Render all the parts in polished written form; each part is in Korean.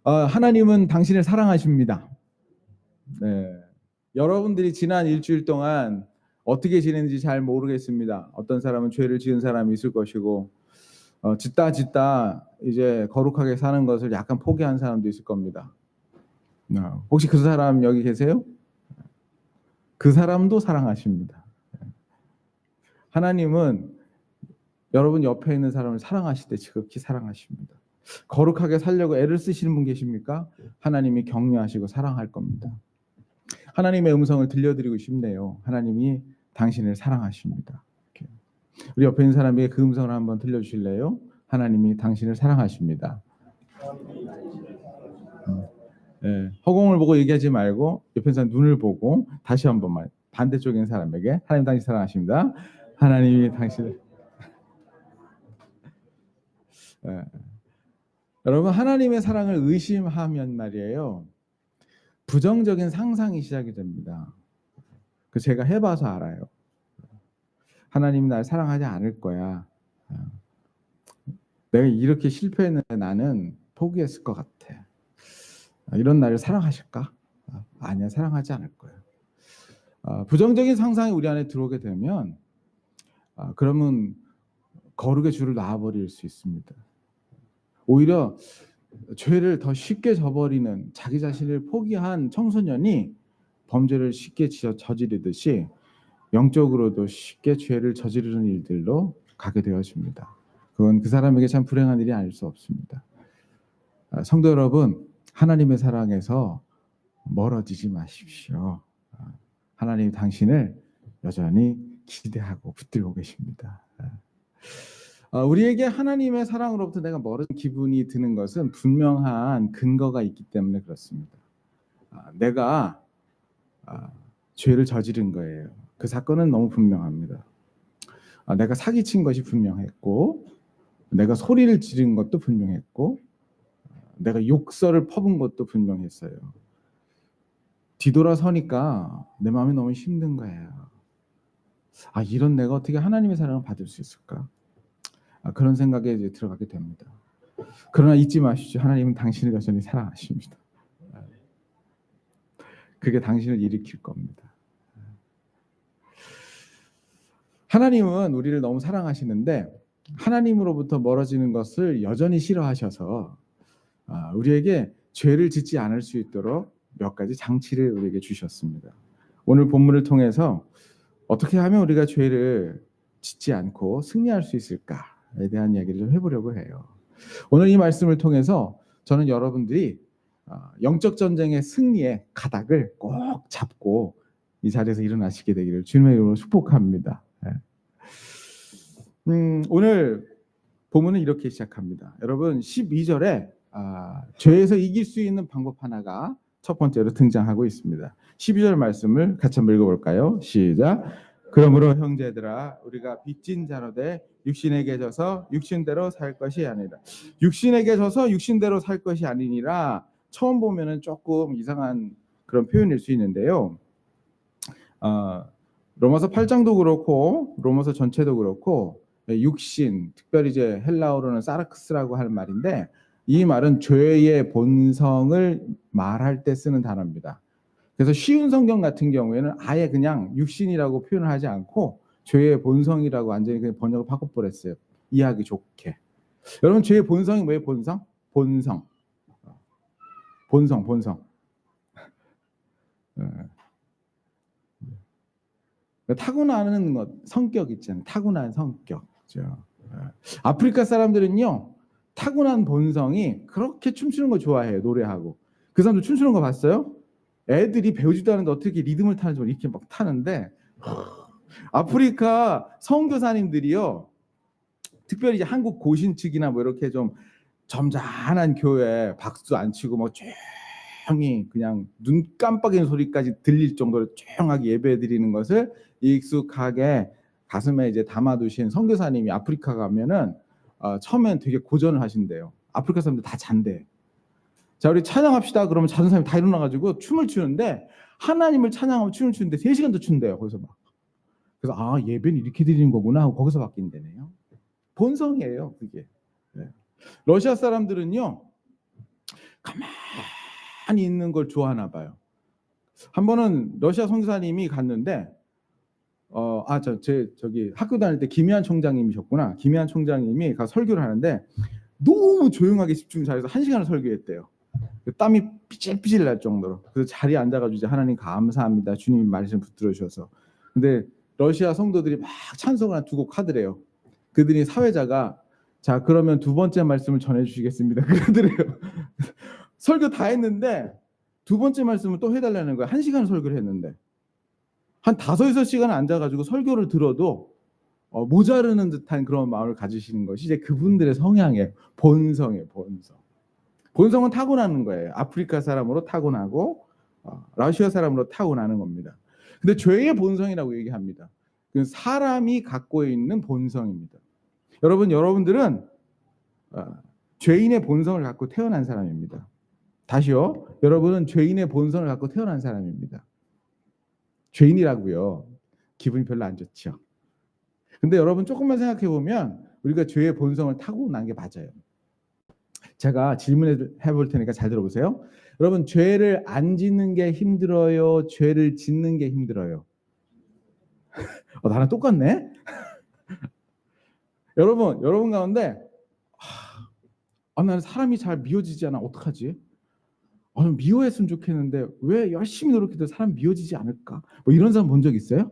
하나님은 당신을 사랑하십니다. 네. 여러분들이 지난 일주일 동안 어떻게 지냈는지 잘 모르겠습니다. 어떤 사람은 죄를 지은 사람이 있을 것이고, 짓다 이제 거룩하게 사는 것을 약간 포기한 사람도 있을 겁니다. 혹시 그 사람 여기 계세요? 그 사람도 사랑하십니다. 하나님은 여러분 옆에 있는 사람을 사랑하실 때 지극히 사랑하십니다. 거룩하게 살려고 애를 쓰시는 분 계십니까? 하나님이 격려하시고 사랑할 겁니다. 하나님의 음성을 들려드리고 싶네요. 하나님이 당신을 사랑하십니다. 이렇게. 우리 옆에 있는 사람에게 그 음성을 한번 들려주실래요? 하나님이 당신을 사랑하십니다. 네, 허공을 보고 얘기하지 말고 옆에 있는 사람 눈을 보고 다시 한 번만 반대쪽에 있는 사람에게 하나님 당신 사랑하십니다. 하나님이 당신을 네. 여러분 하나님의 사랑을 의심하면 말이에요. 부정적인 상상이 시작이 됩니다. 그 제가 해봐서 알아요. 하나님이 날 사랑하지 않을 거야. 내가 이렇게 실패했는데 나는 포기했을 것 같아. 이런 나를 사랑하실까? 아니야, 사랑하지 않을 거예요. 부정적인 상상이 우리 안에 들어오게 되면 그러면 거룩의 줄을 놔버릴 수 있습니다. 오히려 죄를 더 쉽게 저버리는 자기 자신을 포기한 청소년이 범죄를 쉽게 저지르듯이 영적으로도 쉽게 죄를 저지르는 일들로 가게 되어집니다. 그건 그 사람에게 참 불행한 일이 아닐 수 없습니다. 성도 여러분, 하나님의 사랑에서 멀어지지 마십시오. 하나님이 당신을 여전히 기대하고 붙들고 계십니다. 우리에게 하나님의 사랑으로부터 내가 멀어진 기분이 드는 것은 분명한 근거가 있기 때문에 그렇습니다. 내가 죄를 저지른 거예요. 그 사건은 너무 분명합니다. 내가 사기친 것이 분명했고, 내가 소리를 지른 것도 분명했고, 내가 욕설을 퍼붓은 것도 분명했어요. 뒤돌아서니까 내 마음이 너무 힘든 거예요. 이런 내가 어떻게 하나님의 사랑을 받을 수 있을까? 그런 생각에 이제 들어가게 됩니다. 그러나 잊지 마십시오. 하나님은 당신을 여전히 사랑하십니다. 그게 당신을 일으킬 겁니다. 하나님은 우리를 너무 사랑하시는데 하나님으로부터 멀어지는 것을 여전히 싫어하셔서 우리에게 죄를 짓지 않을 수 있도록 몇 가지 장치를 우리에게 주셨습니다. 오늘 본문을 통해서 어떻게 하면 우리가 죄를 짓지 않고 승리할 수 있을까에 대한 이야기를 좀 해보려고 해요. 오늘 이 말씀을 통해서 저는 여러분들이 영적 전쟁의 승리의 가닥을 꼭 잡고 이 자리에서 일어나시게 되기를 주님의 이름으로 축복합니다. 오늘 본문은 이렇게 시작합니다. 여러분 12절에 죄에서 이길 수 있는 방법 하나가 첫 번째로 등장하고 있습니다. 12절 말씀을 같이 한번 읽어볼까요? 시작. 그러므로 형제들아 우리가 빚진 자로되 육신에게 져서 육신대로 살 것이 아니라 육신에게 져서 육신대로 살 것이 아니니라. 처음 보면은 조금 이상한 그런 표현일 수 있는데요. 로마서 8장도 그렇고 로마서 전체도 그렇고 육신, 특별히 이제 헬라어로는 사르크스라고 하는 말인데 이 말은 죄의 본성을 말할 때 쓰는 단어입니다. 그래서 쉬운 성경 같은 경우에는 아예 그냥 육신이라고 표현을 하지 않고 죄의 본성이라고 완전히 그냥 번역을 바꿔버렸어요. 이해하기 좋게. 여러분 죄의 본성이 뭐예요? 본성. 타고나는 것, 성격 있잖아요. 타고난 성격. 그렇죠? 아프리카 사람들은요, 타고난 본성이 그렇게 춤추는 거 좋아해요. 노래하고. 그 사람들 춤추는 거 봤어요? 애들이 배우지도 않는데 어떻게 리듬을 타는지 이렇게 막 타는데 아프리카 선교사님들이요, 특별히 이제 한국 고신 측이나 뭐 이렇게 좀 점잖은 교회 박수 안 치고 뭐 조용히 그냥 눈 깜빡이는 소리까지 들릴 정도로 조용하게 예배 드리는 것을 익숙하게 가슴에 이제 담아두신 선교사님이 아프리카 가면은 처음엔 되게 고전을 하신대요. 아프리카 사람들 다 잔대. 자, 우리 찬양합시다. 그러면 자는 사람이 다 일어나가지고 춤을 추는데 하나님을 찬양하면 춤을 추는데 3시간도 춘대요. 거기서 막. 그래서 예배는 이렇게 드리는 거구나 하고 거기서 바뀐다네요. 본성이에요, 그게. 네. 러시아 사람들은요, 가만히 있는 걸 좋아하나 봐요. 한 번은 러시아 선교사님이 갔는데 저기 학교 다닐 때 김희한 총장님이셨구나. 김희한 총장님이 가서 설교를 하는데 너무 조용하게 집중 잘해서 1시간을 설교했대요. 땀이 삐질삐질 날 정도로. 그래서 자리에 앉아가지고 이제 하나님 감사합니다. 주님 말씀 붙들어 주셔서. 근데 러시아 성도들이 막 찬송을 한 두 곡 하더래요. 그들이 사회자가 자 그러면 두 번째 말씀을 전해주시겠습니다. 그러더래요. 설교 다 했는데 두 번째 말씀을 또 해달라는 거야. 1시간 설교를 했는데 한 5-6시간 앉아가지고 설교를 들어도 모자르는 듯한 그런 마음을 가지시는 것이 이제 그분들의 성향의 본성이에요. 본성은 타고나는 거예요. 아프리카 사람으로 타고나고 러시아 사람으로 타고나는 겁니다. 근데 죄의 본성이라고 얘기합니다. 그 사람이 갖고 있는 본성입니다. 여러분들은 죄인의 본성을 갖고 태어난 사람입니다. 다시요. 여러분은 죄인의 본성을 갖고 태어난 사람입니다. 죄인이라고요. 기분이 별로 안 좋죠. 근데 여러분 조금만 생각해 보면 우리가 죄의 본성을 타고난 게 맞아요. 제가 질문해 볼 테니까 잘 들어보세요. 여러분 죄를 안 짓는 게 힘들어요? 죄를 짓는 게 힘들어요? 나랑 똑같네? 여러분 가운데 나는 사람이 잘 미워지지 않아. 어떡하지? 미워했으면 좋겠는데 왜 열심히 노력해도 사람 미워지지 않을까? 뭐 이런 사람 본 적 있어요?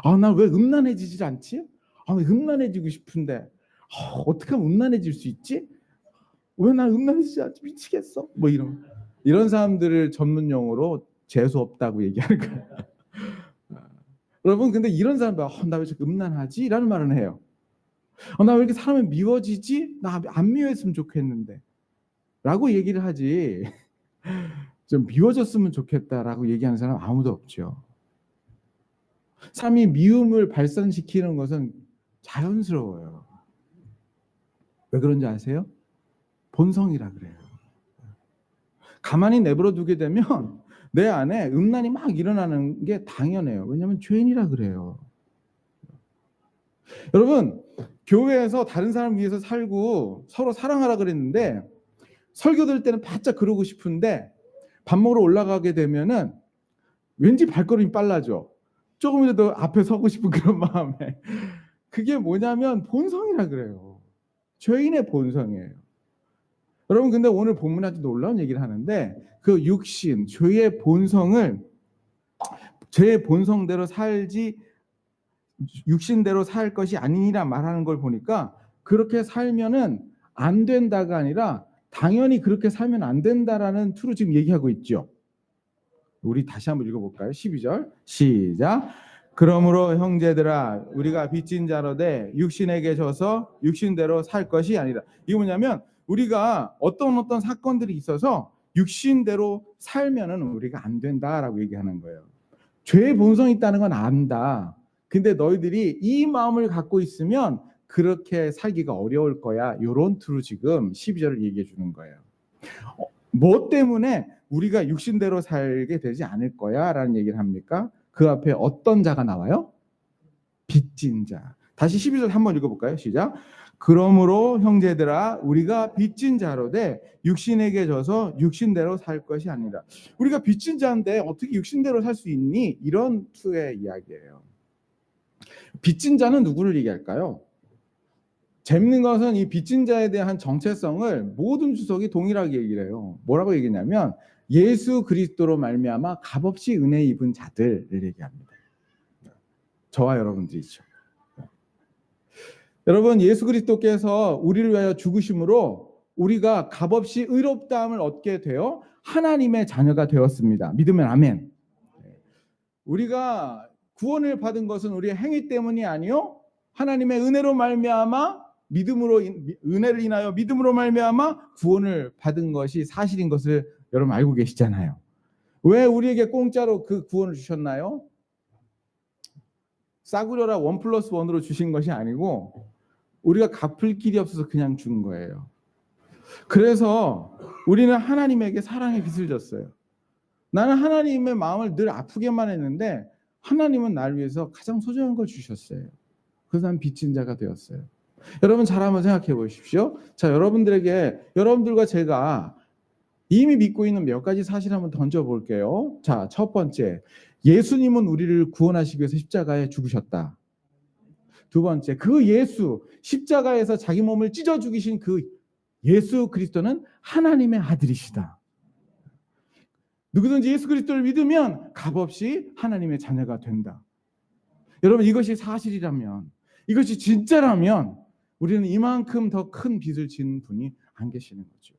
난 왜 음란해지지 않지? 왜 음란해지고 싶은데 어떻게 하면 음란해질 수 있지? 왜 난 음란해지지 않지? 미치겠어? 뭐 이런 사람들을 전문 용어로 재수 없다고 얘기하는 거예요. 여러분 근데 이런 사람 나 왜 저렇게 음란하지? 라는 말은 해요. 나 왜 이렇게 사람이 미워지지? 나 안 미워했으면 좋겠는데 라고 얘기를 하지 좀 미워졌으면 좋겠다라고 얘기하는 사람 아무도 없죠. 사람이 미움을 발산시키는 것은 자연스러워요. 왜 그런지 아세요? 본성이라 그래요. 가만히 내버려 두게 되면 내 안에 음란이 막 일어나는 게 당연해요. 왜냐하면 죄인이라 그래요. 여러분 교회에서 다른 사람 위해서 살고 서로 사랑하라 그랬는데 설교 들을 때는 바짝 그러고 싶은데 밥 먹으러 올라가게 되면은 왠지 발걸음이 빨라져. 조금이라도 앞에 서고 싶은 그런 마음에. 그게 뭐냐면 본성이라 그래요. 죄인의 본성이에요. 여러분 근데 오늘 본문에 아주 놀라운 얘기를 하는데 그 육신, 죄의 본성을 죄의 본성대로 살지 육신대로 살 것이 아니라 말하는 걸 보니까 그렇게 살면은 안 된다가 아니라 당연히 그렇게 살면 안 된다라는 투로 지금 얘기하고 있죠. 우리 다시 한번 읽어볼까요? 12절 시작. 그러므로 형제들아 우리가 빚진 자로되 육신에게 져서 육신대로 살 것이 아니라. 이게 뭐냐면 우리가 어떤 사건들이 있어서 육신대로 살면은 우리가 안 된다라고 얘기하는 거예요. 죄의 본성이 있다는 건 안다. 근데 너희들이 이 마음을 갖고 있으면 그렇게 살기가 어려울 거야. 요런 투로 지금 12절을 얘기해 주는 거예요. 뭐 때문에 우리가 육신대로 살게 되지 않을 거야 라는 얘기를 합니까? 그 앞에 어떤 자가 나와요? 빚진 자. 다시 12절 한번 읽어볼까요? 시작. 그러므로 형제들아 우리가 빚진 자로되 육신에게 져서 육신대로 살 것이 아니라. 우리가 빚진 자인데 어떻게 육신대로 살 수 있니? 이런 투의 이야기예요. 빚진 자는 누구를 얘기할까요? 재밌는 것은 이 빚진 자에 대한 정체성을 모든 주석이 동일하게 얘기를 해요. 뭐라고 얘기냐면 예수 그리스도로 말미암아 값없이 은혜 입은 자들을 얘기합니다. 저와 여러분들이죠. 여러분 예수 그리스도께서 우리를 위하여 죽으심으로 우리가 값없이 의롭다함을 얻게 되어 하나님의 자녀가 되었습니다. 믿으면 아멘. 우리가 구원을 받은 것은 우리의 행위 때문이 아니요 하나님의 은혜로 말미암아 믿음으로 은혜를 인하여 믿음으로 말미암아 구원을 받은 것이 사실인 것을 여러분 알고 계시잖아요. 왜 우리에게 공짜로 그 구원을 주셨나요? 싸구려라 1+1으로 주신 것이 아니고 우리가 갚을 길이 없어서 그냥 준 거예요. 그래서 우리는 하나님에게 사랑의 빚을 졌어요. 나는 하나님의 마음을 늘 아프게만 했는데 하나님은 나를 위해서 가장 소중한 걸 주셨어요. 그래서 난 빚진 자가 되었어요. 여러분 잘 한번 생각해 보십시오. 자, 여러분들과 제가 이미 믿고 있는 몇 가지 사실 한번 던져볼게요. 자, 첫 번째, 예수님은 우리를 구원하시기 위해서 십자가에 죽으셨다. 두 번째, 그 예수, 십자가에서 자기 몸을 찢어 죽이신 그 예수 그리스도는 하나님의 아들이시다. 누구든지 예수 그리스도를 믿으면 값없이 하나님의 자녀가 된다. 여러분, 이것이 사실이라면, 이것이 진짜라면 우리는 이만큼 더 큰 빚을 지는 분이 안 계시는 거죠.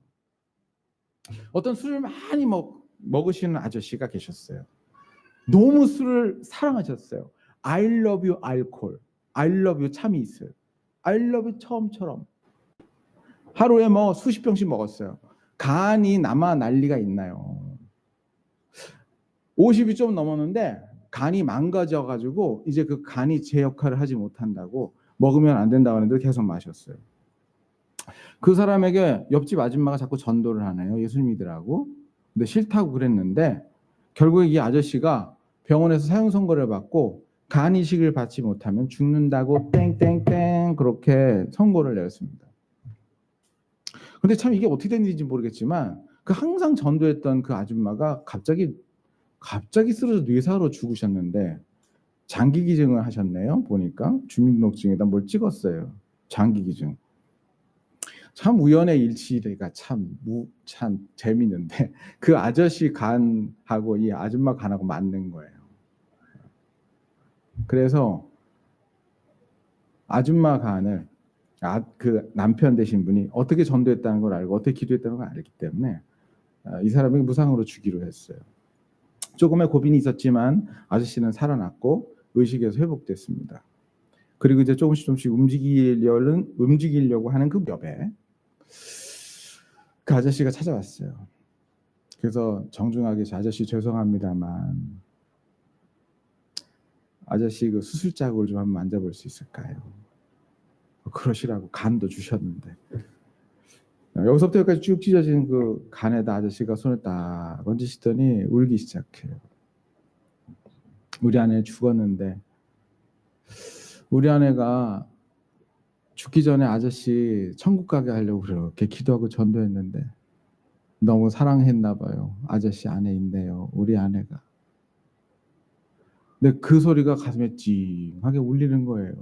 어떤 술을 많이 먹으시는 아저씨가 계셨어요. 너무 술을 사랑하셨어요. I love you 알코올, I love you 참이 있어요. I love you 처음처럼. 하루에 수십 병씩 먹었어요. 간이 남아 난리가 있나요? 50이 좀 넘었는데 간이 망가져가지고 이제 그 간이 제 역할을 하지 못한다고 먹으면 안 된다고 하는데 계속 마셨어요. 그 사람에게 옆집 아줌마가 자꾸 전도를 하네요. 예수님 믿으라고. 근데 싫다고 그랬는데 결국에 이 아저씨가 병원에서 사형 선고를 받고 간 이식을 받지 못하면 죽는다고 땡땡땡 그렇게 선고를 내렸습니다. 근데 참 이게 어떻게 된 일인지 모르겠지만 그 항상 전도했던 그 아줌마가 갑자기 쓰러져 뇌사로 죽으셨는데 장기 기증을 하셨네요. 보니까 주민등록증에다 뭘 찍었어요. 장기 기증. 참 우연의 일치가 참 재밌는데 그 아저씨 간하고 이 아줌마 간하고 맞는 거예요. 그래서 아줌마 간을 그 남편 되신 분이 어떻게 전도했다는 걸 알고 어떻게 기도했다는 걸 알기 때문에 이 사람을 무상으로 주기로 했어요. 조금의 고민이 있었지만 아저씨는 살아났고 의식에서 회복됐습니다. 그리고 이제 조금씩 움직이려고 하는 그 무렵에 그 아저씨가 찾아왔어요. 그래서 정중하게 아저씨 죄송합니다만 아저씨 그 수술 자국을 좀 한번 만져볼 수 있을까요? 그러시라고 간도 주셨는데 여기서부터 여기까지 쭉 찢어진 그 간에다 아저씨가 손을 딱 얹으시더니 울기 시작해요. 우리 아내 죽었는데 우리 아내가 죽기 전에 아저씨 천국 가게 하려고 그렇게 기도하고 전도했는데 너무 사랑했나 봐요. 아저씨 안에 있네요. 우리 아내가. 근데 그 소리가 가슴에 찡하게 울리는 거예요.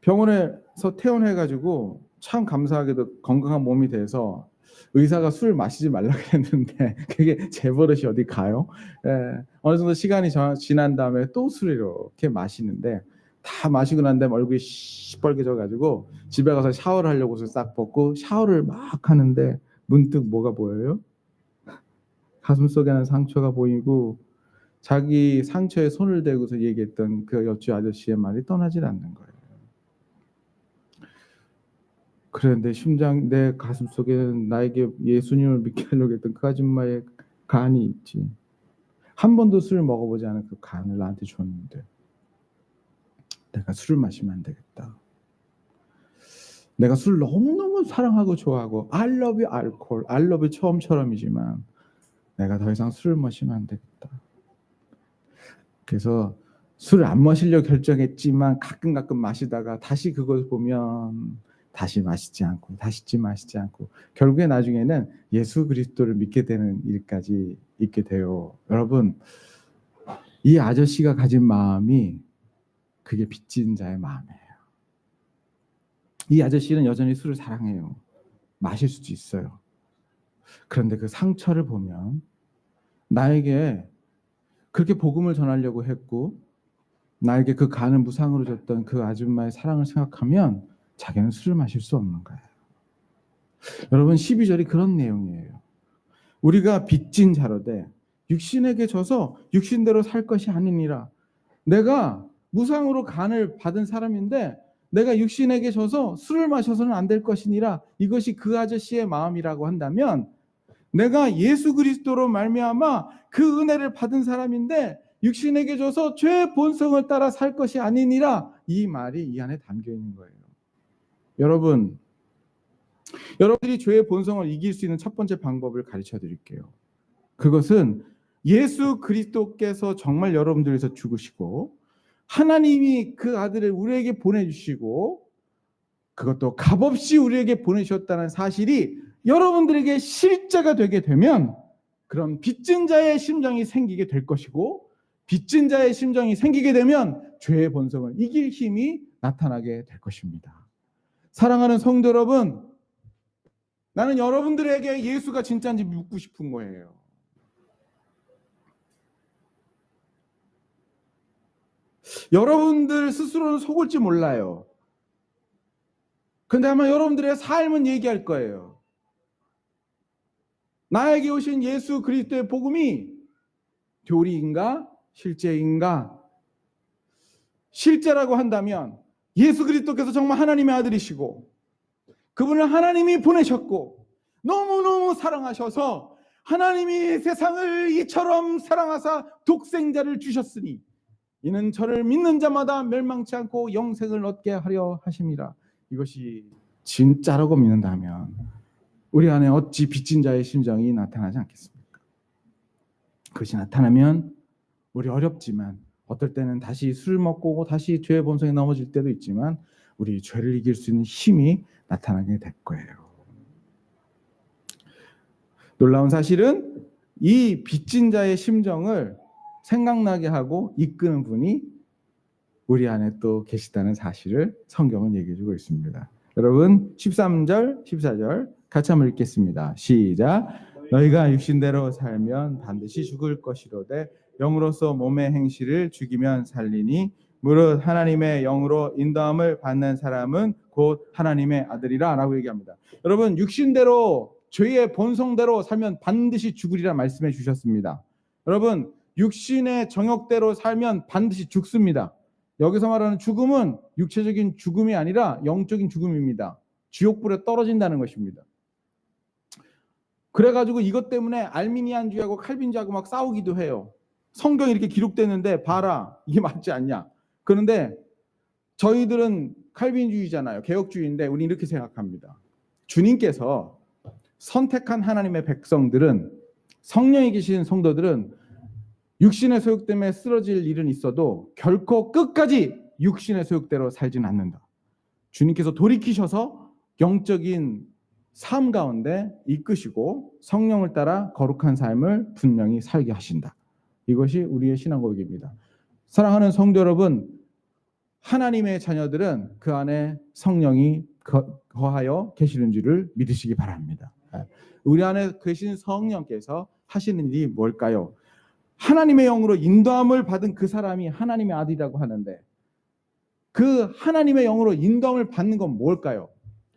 병원에서 퇴원해가지고 참 감사하게도 건강한 몸이 돼서 의사가 술 마시지 말라고 했는데 그게 제 버릇이 어디 가요? 어느 정도 시간이 지난 다음에 또 술을 이렇게 마시는데 다 마시고 난 다음에 얼굴이 시뻘개져가지고 집에 가서 샤워를 하려고 해서 싹 벗고 샤워를 막 하는데 문득 뭐가 보여요? 가슴속에는 상처가 보이고 자기 상처에 손을 대고서 얘기했던 그 옆집 아저씨의 말이 떠나질 않는 거예요. 그래, 내 가슴 속에는 나에게 예수님을 믿게 하려고 했던 그 아줌마의 간이 있지. 한 번도 술을 먹어보지 않은 그 간을 나한테 줬는데 내가 술을 마시면 안 되겠다. 내가 술 너무너무 사랑하고 좋아하고 I love you 알코올, I love you 처음처럼이지만 내가 더 이상 술을 마시면 안 되겠다. 그래서 술을 안 마시려고 결정했지만 가끔 마시다가 다시 그걸 보면 다시 마시지 않고 결국에 나중에는 예수 그리스도를 믿게 되는 일까지 있게 돼요. 여러분, 이 아저씨가 가진 마음이 그게 빚진 자의 마음이에요. 이 아저씨는 여전히 술을 사랑해요. 마실 수도 있어요. 그런데 그 상처를 보면 나에게 그렇게 복음을 전하려고 했고 나에게 그 간을 무상으로 줬던 그 아줌마의 사랑을 생각하면 자기는 술을 마실 수 없는 거예요. 여러분, 12절이 그런 내용이에요. 우리가 빚진 자로되 육신에게 져서 육신대로 살 것이 아니니라. 내가 무상으로 간을 받은 사람인데 내가 육신에게 져서 술을 마셔서는 안 될 것이니라. 이것이 그 아저씨의 마음이라고 한다면 내가 예수 그리스도로 말미암아 그 은혜를 받은 사람인데 육신에게 져서 죄의 본성을 따라 살 것이 아니니라. 이 말이 이 안에 담겨 있는 거예요. 여러분들이 죄의 본성을 이길 수 있는 첫 번째 방법을 가르쳐 드릴게요. 그것은 예수 그리스도께서 정말 여러분들 위해서 죽으시고 하나님이 그 아들을 우리에게 보내주시고 그것도 값없이 우리에게 보내주셨다는 사실이 여러분들에게 실제가 되게 되면 그런 빚진 자의 심정이 생기게 될 것이고, 빚진 자의 심정이 생기게 되면 죄의 본성을 이길 힘이 나타나게 될 것입니다. 사랑하는 성도 여러분, 나는 여러분들에게 예수가 진짜인지 묻고 싶은 거예요. 여러분들 스스로는 속을지 몰라요. 근데 아마 여러분들의 삶은 얘기할 거예요. 나에게 오신 예수 그리스도의 복음이 교리인가 실제인가? 실제라고 한다면 예수 그리스도께서 정말 하나님의 아들이시고 그분을 하나님이 보내셨고 너무너무 사랑하셔서 하나님이 세상을 이처럼 사랑하사 독생자를 주셨으니 이는 저를 믿는 자마다 멸망치 않고 영생을 얻게 하려 하심이라. 이것이 진짜라고 믿는다면 우리 안에 어찌 빚진 자의 심정이 나타나지 않겠습니까? 그것이 나타나면 우리 어렵지만 어떨 때는 다시 술 먹고 다시 죄의 본성에 넘어질 때도 있지만 우리 죄를 이길 수 있는 힘이 나타나게 될 거예요. 놀라운 사실은 이 빚진 자의 심정을 생각나게 하고 이끄는 분이 우리 안에 또 계시다는 사실을 성경은 얘기해주고 있습니다. 여러분 13절 14절 같이 한번 읽겠습니다. 시작. 너희가 육신대로 살면 반드시 죽을 것이로되 영으로서 몸의 행실을 죽이면 살리니 무릇 하나님의 영으로 인도함을 받는 사람은 곧 하나님의 아들이라 라고 얘기합니다. 여러분 육신대로 죄의 본성대로 살면 반드시 죽으리라 말씀해 주셨습니다. 여러분 육신의 정욕대로 살면 반드시 죽습니다. 여기서 말하는 죽음은 육체적인 죽음이 아니라 영적인 죽음입니다. 지옥불에 떨어진다는 것입니다. 그래가지고 이것 때문에 알미니안주의하고 칼빈주의하고 막 싸우기도 해요. 성경에 이렇게 기록되는데 봐라 이게 맞지 않냐. 그런데 저희들은 칼빈주의잖아요. 개혁주의인데 우리 이렇게 생각합니다. 주님께서 선택한 하나님의 백성들은 성령이 계신 성도들은 육신의 소욕 때문에 쓰러질 일은 있어도 결코 끝까지 육신의 소욕대로 살지는 않는다. 주님께서 돌이키셔서 영적인 삶 가운데 이끄시고 성령을 따라 거룩한 삶을 분명히 살게 하신다. 이것이 우리의 신앙 고백입니다. 사랑하는 성도 여러분, 하나님의 자녀들은 그 안에 성령이 거하여 계시는 줄을 믿으시기 바랍니다. 우리 안에 계신 성령께서 하시는 일이 뭘까요? 하나님의 영으로 인도함을 받은 그 사람이 하나님의 아들이라고 하는데 그 하나님의 영으로 인도함을 받는 건 뭘까요?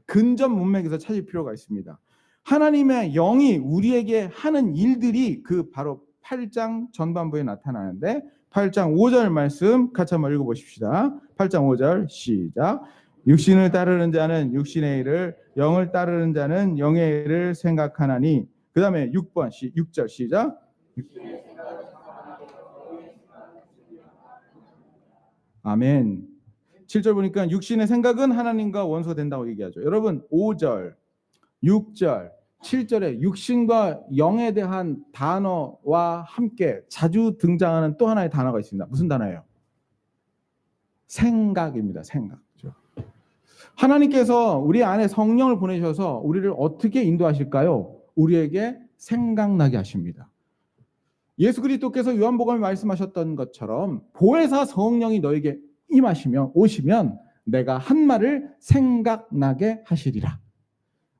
근접 문맥에서 찾을 필요가 있습니다. 하나님의 영이 우리에게 하는 일들이 그 바로 8장 전반부에 나타나는데 8장 5절 말씀 같이 한번 읽어보십시다. 8장 5절 시작. 육신을 따르는 자는 육신의 일을, 영을 따르는 자는 영의 일을 생각하나니. 그 다음에 6절 시작. 아멘. 7절 보니까 육신의 생각은 하나님과 원수가 된다고 얘기하죠. 여러분 5절, 6절, 7절에 육신과 영에 대한 단어와 함께 자주 등장하는 또 하나의 단어가 있습니다. 무슨 단어예요? 생각입니다. 생각. 하나님께서 우리 안에 성령을 보내셔서 우리를 어떻게 인도하실까요? 우리에게 생각나게 하십니다. 예수 그리스도께서 요한복음에 말씀하셨던 것처럼 보혜사 성령이 너에게 임하시면 오시면 내가 한 말을 생각나게 하시리라.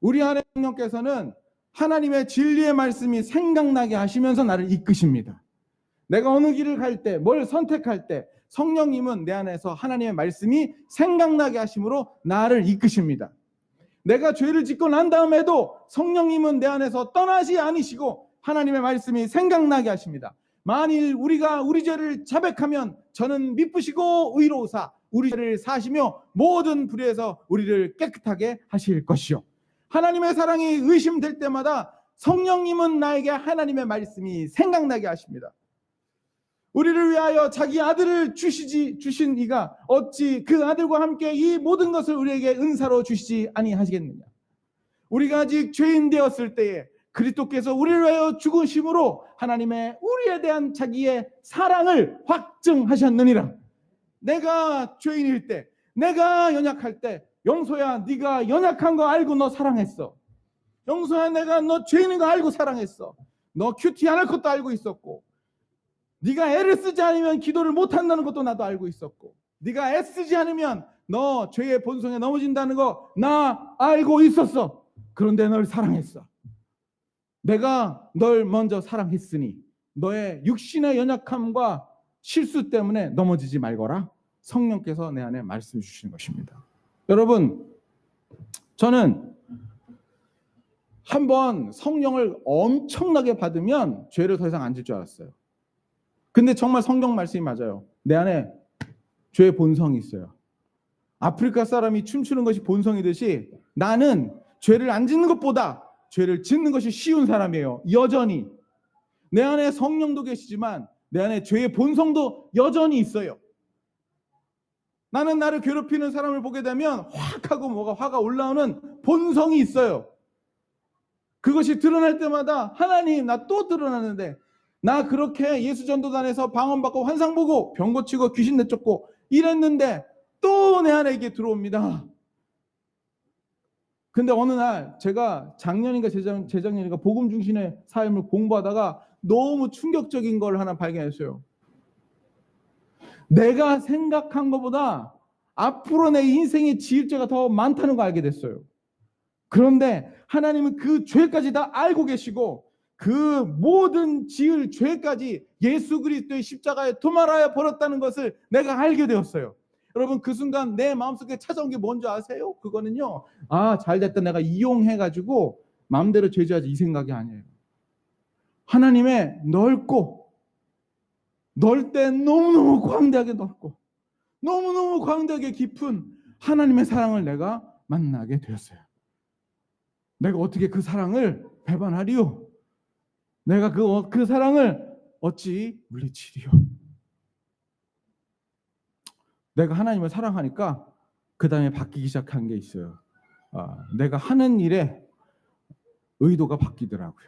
우리 안에 성령께서는 하나님의 진리의 말씀이 생각나게 하시면서 나를 이끄십니다. 내가 어느 길을 갈 때, 뭘 선택할 때 성령님은 내 안에서 하나님의 말씀이 생각나게 하심으로 나를 이끄십니다. 내가 죄를 짓고 난 다음에도 성령님은 내 안에서 떠나지 않으시고 하나님의 말씀이 생각나게 하십니다. 만일 우리가 우리 죄를 자백하면 저는 미쁘시고 의로우사 우리 죄를 사시며 모든 불의에서 우리를 깨끗하게 하실 것이요. 하나님의 사랑이 의심될 때마다 성령님은 나에게 하나님의 말씀이 생각나게 하십니다. 우리를 위하여 자기 아들을 주신 이가 어찌 그 아들과 함께 이 모든 것을 우리에게 은사로 주시지 아니하시겠느냐. 우리가 아직 죄인 되었을 때에 그리스도께서 우리를 위하여 죽으심으로 하나님의 우리에 대한 자기의 사랑을 확증하셨느니라. 내가 죄인일 때, 내가 연약할 때, 영소야 네가 연약한 거 알고 너 사랑했어. 영소야 내가 너 죄인인 거 알고 사랑했어. 너 큐티 안 할 것도 알고 있었고, 네가 애를 쓰지 않으면 기도를 못한다는 것도 나도 알고 있었고, 네가 애쓰지 않으면 너 죄의 본성에 넘어진다는 거 나 알고 있었어. 그런데 널 사랑했어. 내가 널 먼저 사랑했으니 너의 육신의 연약함과 실수 때문에 넘어지지 말거라. 성령께서 내 안에 말씀 주시는 것입니다. 여러분, 저는 한번 성령을 엄청나게 받으면 죄를 더 이상 안 질 줄 알았어요. 근데 정말 성경 말씀이 맞아요. 내 안에 죄의 본성이 있어요. 아프리카 사람이 춤추는 것이 본성이듯이 나는 죄를 안 짓는 것보다 죄를 짓는 것이 쉬운 사람이에요. 여전히. 내 안에 성령도 계시지만 내 안에 죄의 본성도 여전히 있어요. 나는 나를 괴롭히는 사람을 보게 되면 확 하고 뭐가 화가 올라오는 본성이 있어요. 그것이 드러날 때마다 하나님 나 또 드러나는데, 나 그렇게 예수전도단에서 방언받고 환상 보고 병 고치고 귀신 내쫓고 이랬는데 또 내 안에 이게 들어옵니다. 근데 어느 날 제가 작년인가 재작년인가 복음 중심의 삶을 공부하다가 너무 충격적인 걸 하나 발견했어요. 내가 생각한 것보다 앞으로 내 인생에 지을 죄가 더 많다는 걸 알게 됐어요. 그런데 하나님은 그 죄까지 다 알고 계시고 그 모든 지을 죄까지 예수 그리스도의 십자가에 도말하여 버렸다는 것을 내가 알게 되었어요. 여러분, 그 순간 내 마음속에 찾아온 게 뭔지 아세요? 그거는요, 잘됐다 내가 이용해가지고 마음대로 죄지하지 이 생각이 아니에요. 하나님의 넓고 넓을 때 너무너무 광대하게 넓고 너무너무 광대하게 깊은 하나님의 사랑을 내가 만나게 되었어요. 내가 어떻게 그 사랑을 배반하리요? 내가 그 사랑을 어찌 물리치리요? 내가 하나님을 사랑하니까 그 다음에 바뀌기 시작한 게 있어요. 내가 하는 일에 의도가 바뀌더라고요.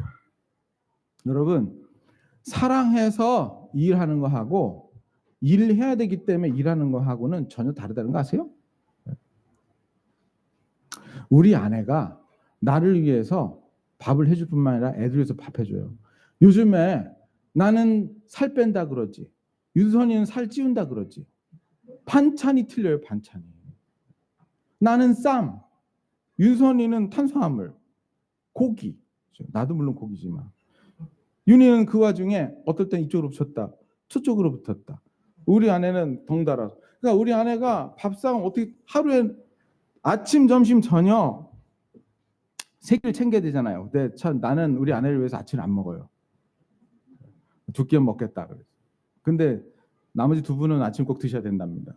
여러분, 사랑해서 일하는 거하고 일을 해야 되기 때문에 일하는 거하고는 전혀 다르다는 거 아세요? 우리 아내가 나를 위해서 밥을 해줄 뿐만 아니라 애들 위해서 밥 해줘요. 요즘에 나는 살 뺀다 그러지, 윤선이는 살 찌운다 그러지, 반찬이 틀려요. 반찬이. 나는 쌈, 윤선이는 탄수화물, 고기. 나도 물론 고기지만 윤희는 그 와중에 어떨 땐 이쪽으로 붙였다, 저쪽으로 붙었다. 우리 아내는 덩달아. 그러니까 우리 아내가 밥상 어떻게 하루에 아침, 점심, 저녁 세 끼를 챙겨야 되잖아요. 근데 참 나는 우리 아내를 위해서 아침을 안 먹어요. 두 끼만 먹겠다 그래서. 근데 나머지 두 분은 아침 꼭 드셔야 된답니다.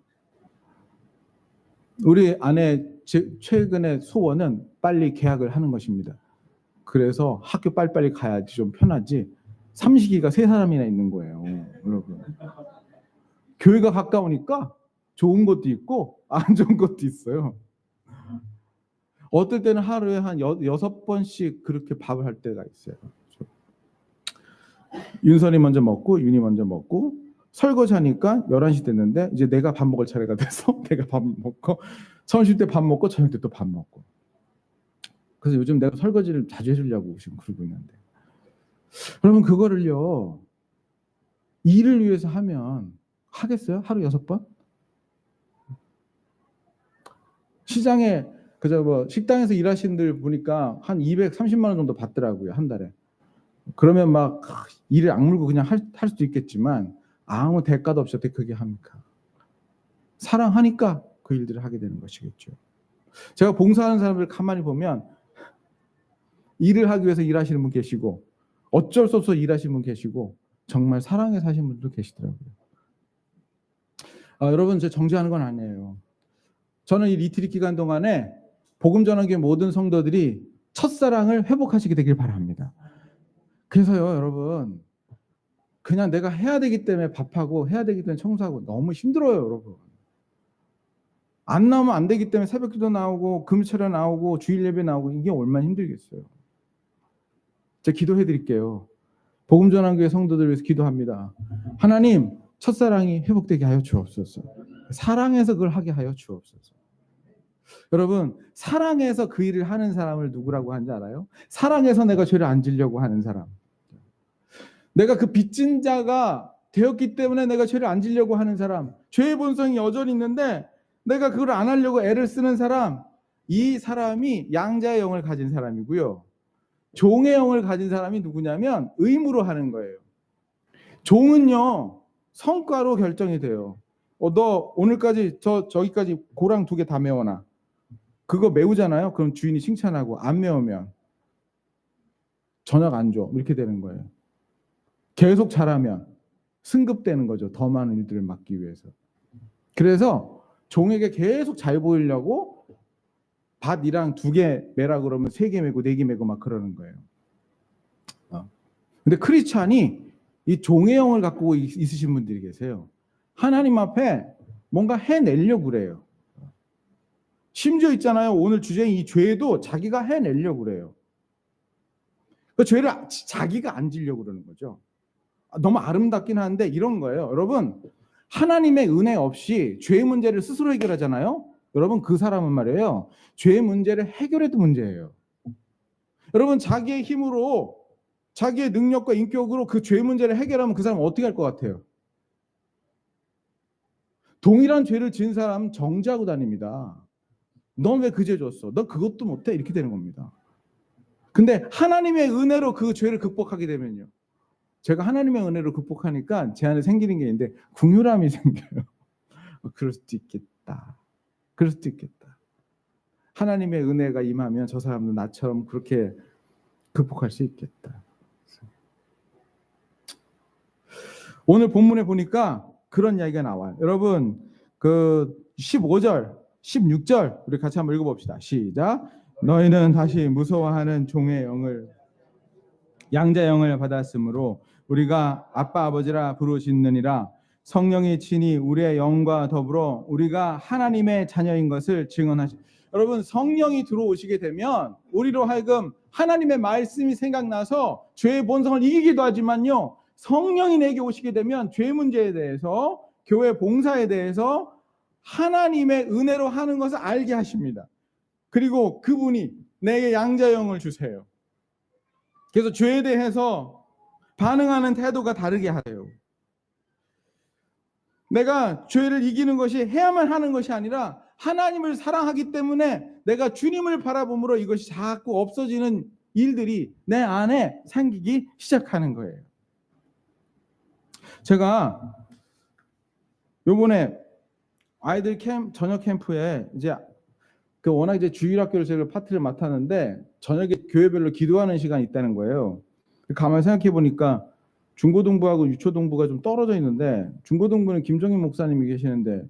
우리 아내 최근의 소원은 빨리 계약을 하는 것입니다. 그래서 학교 빨리빨리 가야지 좀 편하지. 삼식이가 세 사람이나 있는 거예요, 여러분. 교회가 가까우니까 좋은 것도 있고 안 좋은 것도 있어요. 어떨 때는 하루에 한 6번씩 그렇게 밥을 할 때가 있어요. 윤선이 먼저 먹고 윤이 먼저 먹고 설거지하니까 11시 됐는데 이제 내가 밥 먹을 차례가 돼서 내가 밥 먹고 점심 때 밥 먹고 저녁 때 또 밥 먹고. 그래서 요즘 내가 설거지를 자주 해주려고 지금 그러고 있는데, 여러분 그거를요 일을 위해서 하면 하겠어요? 하루 6번? 시장에 식당에서 일하시는 분들 보니까 한 230만 원 정도 받더라고요, 한 달에. 그러면 막 일을 악물고 그냥 할 수도 있겠지만 아무 대가도 없이 어떻게 그게 합니까? 사랑하니까 그 일들을 하게 되는 것이겠죠. 제가 봉사하는 사람들 가만히 보면 일을 하기 위해서 일하시는 분 계시고 어쩔 수 없어 일하시는 분 계시고 정말 사랑에 사시는 분도 계시더라고요. 여러분, 제가 정죄하는 건 아니에요. 저는 이 리트릿 기간 동안에 복음 전환교회 모든 성도들이 첫사랑을 회복하시게 되길 바랍니다. 그래서요, 여러분, 그냥 내가 해야 되기 때문에 밥하고 해야 되기 때문에 청소하고 너무 힘들어요, 여러분. 안 나오면 안 되기 때문에 새벽기도 나오고 금요일에 나오고 주일 예배 나오고 이게 얼마나 힘들겠어요. 제가 기도해 드릴게요. 복음 전환교회 성도들 위해서 기도합니다. 하나님, 첫사랑이 회복되게 하여 주옵소서. 사랑해서 그걸 하게 하여 주옵소서. 여러분, 사랑해서 그 일을 하는 사람을 누구라고 하는지 알아요? 사랑해서 내가 죄를 안 지려고 하는 사람. 내가 그 빚진 자가 되었기 때문에 내가 죄를 안 지려고 하는 사람, 죄의 본성이 여전히 있는데 내가 그걸 안 하려고 애를 쓰는 사람, 이 사람이 양자의 영을 가진 사람이고요. 종의 영을 가진 사람이 누구냐면 의무로 하는 거예요. 종은요, 성과로 결정이 돼요. 너 오늘까지 저기까지 고랑 2개 다 메워놔. 그거 메우잖아요. 그럼 주인이 칭찬하고, 안 메우면 저녁 안 줘. 이렇게 되는 거예요. 계속 잘하면 승급되는 거죠. 더 많은 일들을 맡기 위해서. 그래서 종에게 계속 잘 보이려고 밭이랑 2개 메라 그러면 3개 메고 4개 메고 막 그러는 거예요. 근데 크리스찬이 이 종의 영을 갖고 있으신 분들이 계세요. 하나님 앞에 뭔가 해내려고 그래요. 심지어 있잖아요. 오늘 주제인 이 죄도 자기가 해내려고 그래요. 그 죄를 자기가 안 지려고 그러는 거죠. 너무 아름답긴 한데 이런 거예요. 여러분, 하나님의 은혜 없이 죄의 문제를 스스로 해결하잖아요. 여러분, 그 사람은 말이에요, 죄의 문제를 해결해도 문제예요. 여러분, 자기의 힘으로, 자기의 능력과 인격으로 그 죄의 문제를 해결하면 그 사람은 어떻게 할 것 같아요? 동일한 죄를 지은 사람 정죄하고 다닙니다. 넌 왜 그 죄 줬어? 너 그것도 못해? 이렇게 되는 겁니다. 근데 하나님의 은혜로 그 죄를 극복하게 되면요, 제가 하나님의 은혜로 극복하니까 제 안에 생기는 게 있는데 긍휼함이 생겨요. 그럴 수도 있겠다. 그럴 수도 있겠다. 하나님의 은혜가 임하면 저 사람도 나처럼 그렇게 극복할 수 있겠다. 오늘 본문에 보니까 그런 이야기가 나와요. 여러분, 그 15절, 16절 우리 같이 한번 읽어봅시다. 시작. 너희는 다시 무서워하는 종의 영을, 양자 영을 받았으므로 우리가 아빠 아버지라 부르짖느니라. 성령이 친히 우리의 영과 더불어 우리가 하나님의 자녀인 것을 증언하시. 여러분, 성령이 들어오시게 되면 우리로 하여금 하나님의 말씀이 생각나서 죄의 본성을 이기기도 하지만요, 성령이 내게 오시게 되면 죄 문제에 대해서, 교회 봉사에 대해서 하나님의 은혜로 하는 것을 알게 하십니다. 그리고 그분이 내게 양자 영을 주세요. 그래서 죄에 대해서 반응하는 태도가 다르게 하세요. 내가 죄를 이기는 것이 해야만 하는 것이 아니라 하나님을 사랑하기 때문에 내가 주님을 바라봄으로 이것이 자꾸 없어지는 일들이 내 안에 생기기 시작하는 거예요. 제가 요번에 아이들 저녁 캠프에 이제 워낙 이제 주일학교를 제가 파트를 맡았는데 저녁에 교회별로 기도하는 시간이 있다는 거예요. 가만히 생각해 보니까 중고등부하고 유초등부가 좀 떨어져 있는데, 중고등부는 김정인 목사님이 계시는데,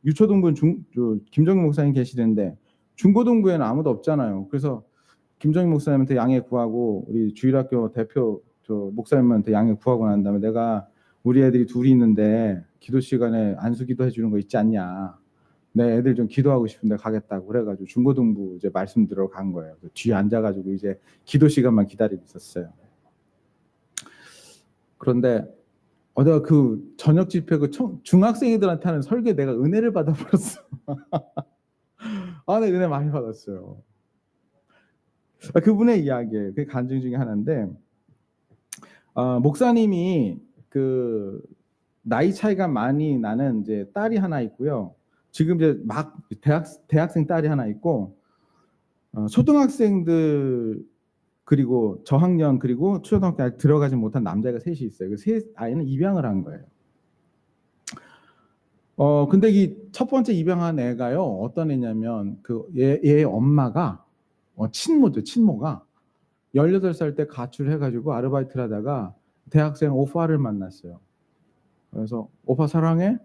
유초등부는 김정인 목사님 계시는데 중고등부에는 아무도 없잖아요. 그래서 김정인 목사님한테 양해 구하고 우리 주일학교 대표 목사님한테 양해 구하고 난 다음에, 내가 우리 애들이 둘이 있는데 기도 시간에 안수기도 해주는 거 있지 않냐, 내 애들 좀 기도하고 싶은데 가겠다고 그래가지고 중고등부 이제 말씀 들으러 간 거예요. 뒤에 앉아가지고 이제 기도 시간만 기다리고 있었어요. 그런데 내가 그 저녁 집회 그 중학생애들한테 하는 설교에 내가 은혜를 받아버렸어. 내 은혜 많이 받았어요. 그분의 이야기예요. 그게 간증 중에 하나인데, 목사님이 그 나이 차이가 많이 나는 이제 딸이 하나 있고요. 지금 이제 막 대학생 딸이 하나 있고, 초등학생들 그리고 저학년 그리고 초등학교 아직 들어가지 못한 남자가 셋이 있어요. 그 세 아이는 입양을 한 거예요. 근데 이 첫 번째 입양한 애가요, 어떤 애냐면 얘의 엄마가 친모가 18살 때 가출해가지고 아르바이트를 하다가 대학생 오빠를 만났어요. 그래서 오빠 사랑해?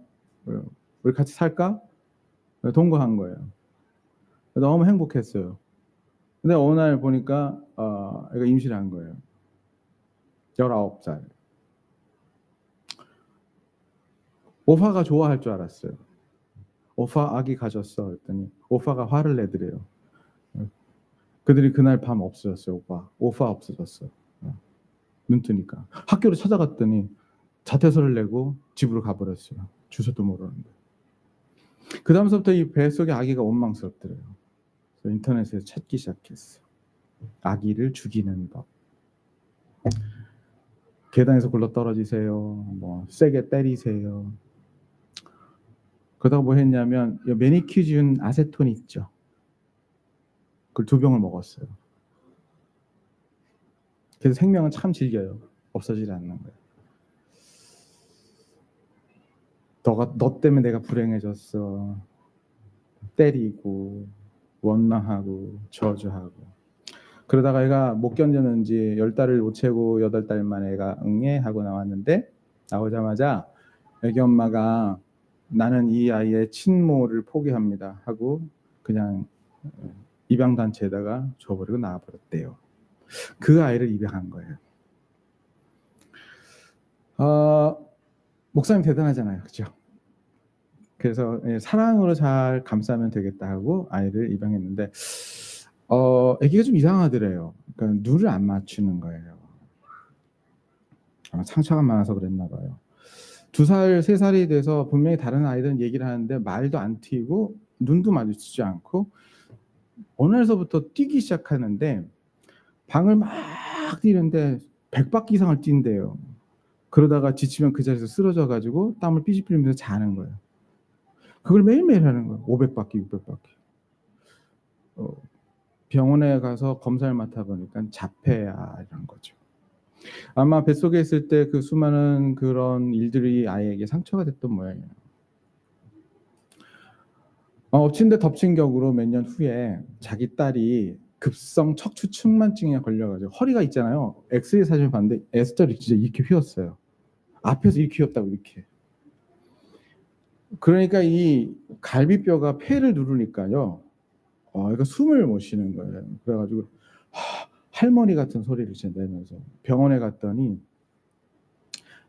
우리 같이 살까? 동거한 거예요. 너무 행복했어요. 근데 어느 날 보니까 애가 임신을 한 거예요. 19살. 오빠가 좋아할 줄 알았어요. 오빠 아기 가졌어 했더니 오빠가 화를 내더래요. 그들이 그날 밤 없어졌어요. 오빠 없어졌어. 눈 뜨니까 학교를 찾아갔더니 자퇴서를 내고 집으로 가버렸어요. 주소도 모르는데. 그 다음서부터 이 뱃속의 아기가 원망스럽더래요. 그래서 인터넷에서 찾기 시작했어요. 아기를 죽이는 법. 계단에서 굴러 떨어지세요. 뭐 세게 때리세요. 그러다가 뭐 했냐면 매니큐준 아세톤 있죠. 그걸 2병을 먹었어요. 그래서 생명은 참 질겨요. 없어지지 않는 거예요. 너 때문에 내가 불행해졌어. 때리고 원망하고 저주하고. 그러다가 애가 못 견뎠는지 10달을 못 채고 8달 만에 애가 응애 하고 나왔는데, 나오자마자 애기 엄마가 나는 이 아이의 친모를 포기합니다 하고 그냥 입양단체에다가 줘버리고 나와버렸대요. 그 아이를 입양한 거예요. 목사님 대단하잖아요. 그죠? 그래서 사랑으로 잘 감싸면 되겠다 하고 아이를 입양했는데 아기가 좀 이상하더래요. 그러니까 눈을 안 맞추는 거예요. 아마 상처가 많아서 그랬나 봐요. 2살, 3살이 돼서 분명히 다른 아이들은 얘기를 하는데 말도 안 튀고 눈도 마주치지 않고 어느 날서부터 뛰기 시작하는데 방을 막 뛰는데 100바퀴 이상을 뛴대요. 그러다가 지치면 그 자리에서 쓰러져 가지고 땀을 삐질 흘리면서 자는 거예요. 그걸 매일매일 하는 거예요. 500바퀴, 600바퀴. 병원에 가서 검사를 맡아 보니까 자폐아라는 거죠. 아마 뱃속에 있을 때 그 수많은 그런 일들이 아이에게 상처가 됐던 모양이에요. 엎친 데 덮친 격으로 몇 년 후에 자기 딸이 급성 척추 측만증에 걸려가지고 허리가 있잖아요. 엑스레이 사진을 봤는데 S자를 진짜 이렇게 휘었어요. 앞에서 이렇게 휘었다고 이렇게. 그러니까 이 갈비뼈가 폐를 누르니까요. 얘가 숨을 못 쉬는 거예요. 그래가지고 할머니 같은 소리를 진짜 내면서 병원에 갔더니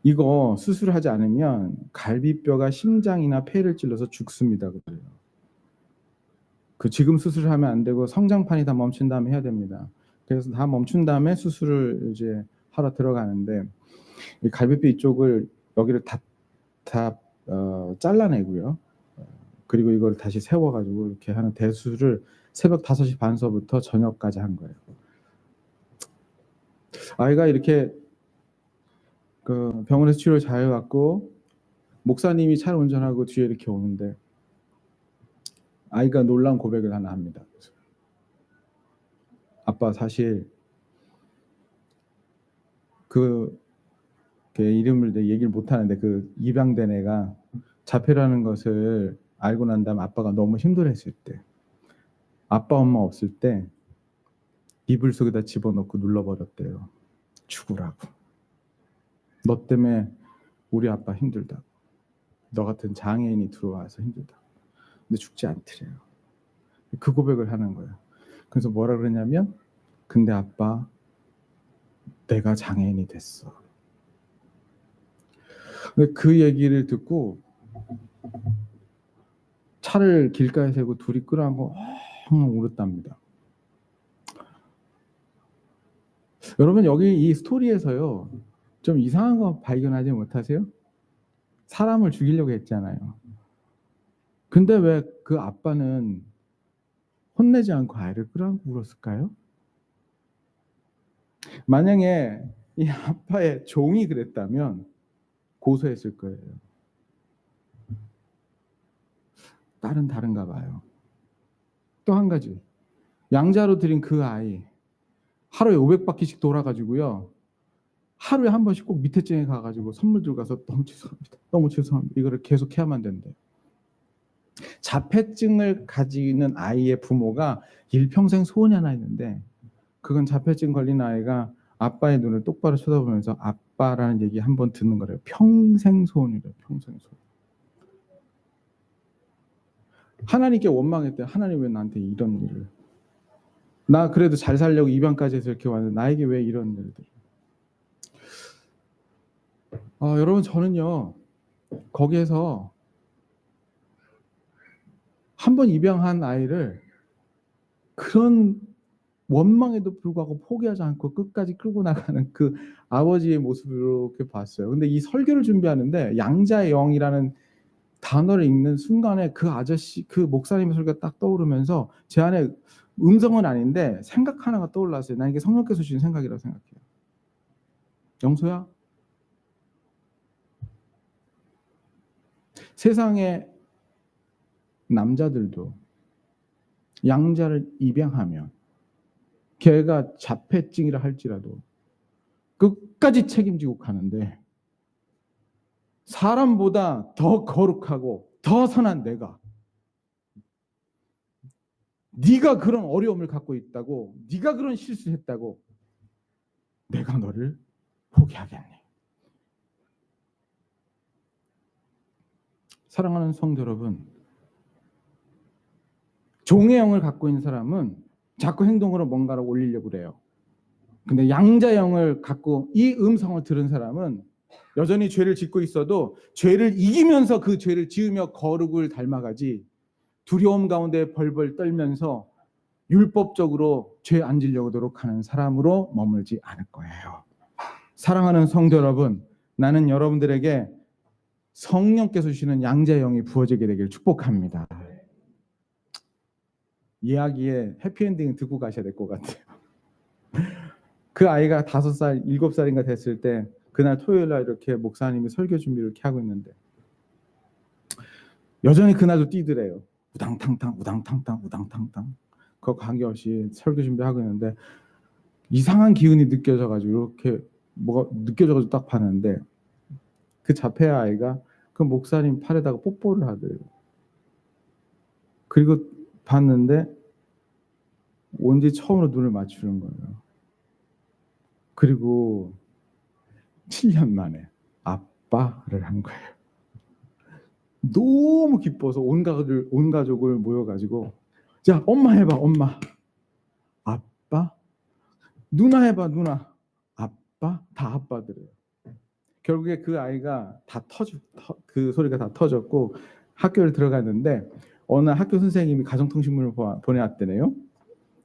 이거 수술하지 않으면 갈비뼈가 심장이나 폐를 찔러서 죽습니다. 그래요. 지금 수술을 하면 안 되고 성장판이 다 멈춘 다음에 해야 됩니다. 그래서 다 멈춘 다음에 수술을 이제 하러 들어가는데 이 갈비뼈 이쪽을 여기를 다 잘라내고요. 그리고 이걸 다시 세워가지고 이렇게 하는 대수술을 새벽 5시 반서부터 저녁까지 한 거예요. 아이가 이렇게 그 병원에서 치료를 잘 해왔고 목사님이 차를 운전하고 뒤에 이렇게 오는데 아이가 놀라운 고백을 하나 합니다. 아빠 사실 그 이름을 얘기를 못하는데 그 입양된 애가 자폐라는 것을 알고 난 다음에 아빠가 너무 힘들어했을 때 아빠 엄마 없을 때 이불 속에다 집어넣고 눌러버렸대요. 죽으라고. 너 때문에 우리 아빠 힘들다고. 너 같은 장애인이 들어와서 힘들다고. 근데 죽지 않더래요. 그 고백을 하는 거예요. 그래서 뭐라 그러냐면 근데 아빠 내가 장애인이 됐어. 근데 그 얘기를 듣고 차를 길가에 세우고 둘이 끌어안고 엉엉 울었답니다. 여러분 여기 이 스토리에서요 좀 이상한 거 발견하지 못하세요? 사람을 죽이려고 했잖아요. 근데 왜 그 아빠는 혼내지 않고 아이를 끌어안고 울었을까요? 만약에 이 아빠의 종이 그랬다면 고소했을 거예요. 딸은 다른가 봐요. 또 한 가지. 양자로 드린 그 아이 하루에 500바퀴씩 돌아가지고요. 하루에 한 번씩 꼭 밑에 층에 가가지고 선물 들고 가서 너무 죄송합니다. 너무 죄송합니다. 이거를 계속 해야만 된대요. 자폐증을 가지는 아이의 부모가 일평생 소원이 하나 있는데 그건 자폐증 걸린 아이가 아빠의 눈을 똑바로 쳐다보면서 아빠라는 얘기 한 번 듣는 거래요. 평생 소원이래요. 평생 소원. 하나님께 원망했대요. 하나님 왜 나한테 이런 일을. 나 그래도 잘 살려고 입양까지 해서 이렇게 왔는데 나에게 왜 이런 일들. 여러분 저는요. 거기에서 한 번 입양한 아이를 그런 원망에도 불구하고 포기하지 않고 끝까지 끌고 나가는 그 아버지의 모습으로 이렇게 봤어요. 근데 이 설교를 준비하는데 양자의 영이라는 단어를 읽는 순간에 그 아저씨, 그 목사님의 소리가 딱 떠오르면서 제 안에 음성은 아닌데 생각 하나가 떠올랐어요. 난 이게 성령께서 주신 생각이라고 생각해요. 영소야, 세상의 남자들도 양자를 입양하면 걔가 자폐증이라 할지라도 끝까지 책임지고 가는데 사람보다 더 거룩하고 더 선한 내가, 네가 그런 어려움을 갖고 있다고, 네가 그런 실수했다고 내가 너를 포기하겠니? 사랑하는 성도 여러분, 종의 영을 갖고 있는 사람은 자꾸 행동으로 뭔가를 올리려고 그래요. 근데 양자 영을 갖고 이 음성을 들은 사람은 여전히 죄를 짓고 있어도 죄를 이기면서 그 죄를 지으며 거룩을 닮아가지, 두려움 가운데 벌벌 떨면서 율법적으로 죄 안 지려고 노력하는 사람으로 머물지 않을 거예요. 사랑하는 성도 여러분, 나는 여러분들에게 성령께서 주시는 양자의 영이 부어지게 되길 축복합니다. 이야기의 해피엔딩 듣고 가셔야 될 것 같아요. 그 아이가 5살, 7살인가 됐을 때 그날 토요일 날 이렇게 목사님이 설교 준비를 이렇게 하고 있는데 여전히 그날도 뛰더래요. 우당탕탕 우당탕탕 우당탕탕. 그거 관계없이 설교 준비하고 있는데 이상한 기운이 느껴져가지고 이렇게 뭐가 느껴져가지고 딱 봤는데 그 자폐 아이가 그 목사님 팔에다가 뽀뽀를 하더래요. 그리고 봤는데 언제 처음으로 눈을 맞추는 거예요. 그리고 7년 만에 아빠를 한 거예요. 너무 기뻐서 온 가족을 모여가지고 자, 엄마 해봐, 엄마. 아빠. 누나 해봐, 누나. 아빠. 다 아빠들이에요. 결국에 그 아이가 그 소리가 다 터졌고 학교를 들어갔는데 어느 학교 선생님이 가정통신문을 보내왔대네요.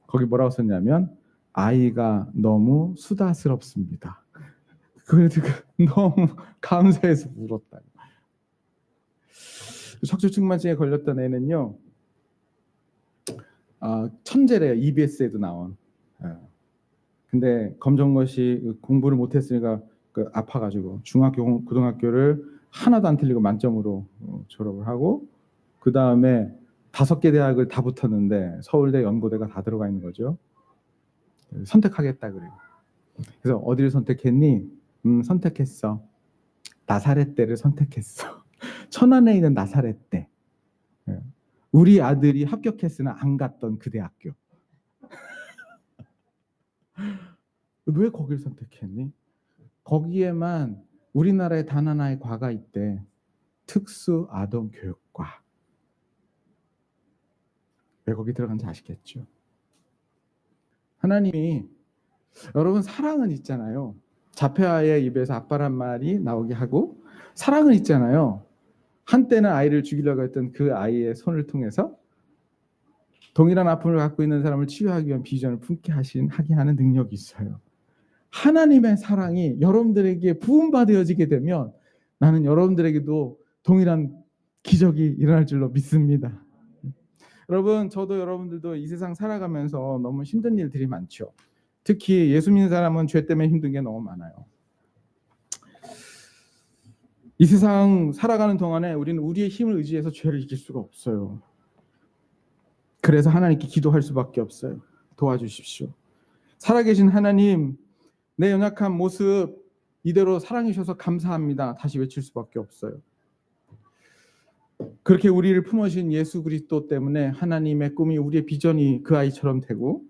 거기 뭐라고 썼냐면 아이가 너무 수다스럽습니다. 그걸 듣고 너무 감사해서 울었다. 척추측만증에 걸렸던 애는요, 천재래요. EBS에도 나온. 근데 검정고시 공부를 못했으니까 아파가지고 중학교, 고등학교를 하나도 안 틀리고 만점으로 졸업을 하고 그 다음에 5개 대학을 다 붙었는데 서울대, 연고대가 다 들어가 있는 거죠. 선택하겠다 그래요. 그래서 어디를 선택했니? 선택했어. 나사렛대를 선택했어. 천안에 있는 나사렛대. 우리 아들이 합격했으나 안 갔던 그 대학교. 왜 거길 선택했니? 거기에만 우리나라에 단 하나의 과가 있대. 특수 아동 교육과. 왜 거기 들어간지 아시겠죠? 하나님이, 여러분 사랑은 있잖아요. 자폐아의 입에서 아빠란 말이 나오게 하고 사랑은 있잖아요. 한때는 아이를 죽이려고 했던 그 아이의 손을 통해서 동일한 아픔을 갖고 있는 사람을 치유하기 위한 비전을 품게 하게 하는 능력이 있어요. 하나님의 사랑이 여러분들에게 부음받아지게 되면 나는 여러분들에게도 동일한 기적이 일어날 줄로 믿습니다. 여러분, 저도 여러분들도 이 세상 살아가면서 너무 힘든 일들이 많죠. 특히 예수 믿는 사람은 죄 때문에 힘든 게 너무 많아요. 이 세상 살아가는 동안에 우리는 우리의 힘을 의지해서 죄를 이길 수가 없어요. 그래서 하나님께 기도할 수밖에 없어요. 도와주십시오. 살아계신 하나님, 내 연약한 모습 이대로 사랑해 주셔서 감사합니다. 다시 외칠 수밖에 없어요. 그렇게 우리를 품으신 예수 그리스도 때문에 하나님의 꿈이, 우리의 비전이 그 아이처럼 되고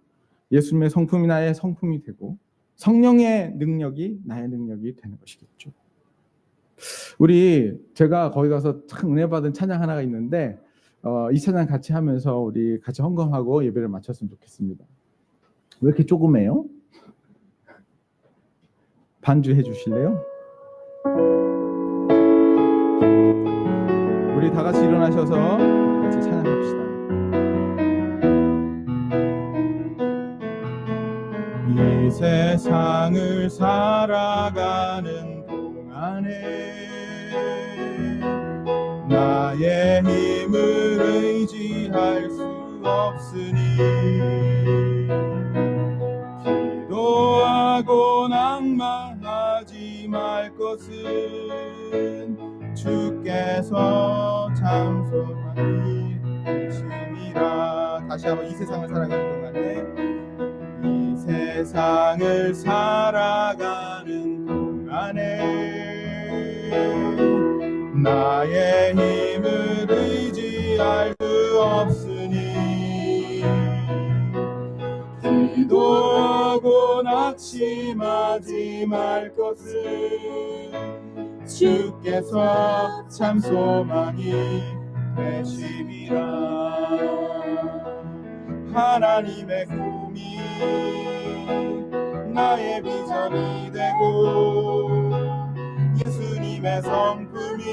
예수님의 성품이 나의 성품이 되고 성령의 능력이 나의 능력이 되는 것이겠죠. 제가 거기 가서 참 은혜 받은 찬양 하나가 있는데 이 찬양 같이 하면서 우리 같이 헌금하고 예배를 마쳤으면 좋겠습니다. 왜 이렇게 조그매요? 반주해 주실래요? 우리 다 같이 일어나셔서 같이 찬양합시다. 이 세상을 살아가는 동안에 나의 힘을 의지할 수 없으니 기도하고 낭만하지 말 것은 주께서 참소하니 되심이라. 다시 한번 이 세상을 살아가는 동안에 이 세상을 살아가는 동안에 나의 힘을 의지할 수 없으니 기도하고 낙심하지 말 것은 주께서 참 소망이 되심이라. 하나님의 꿈이 나의 비전이 되고 예수님의 성품이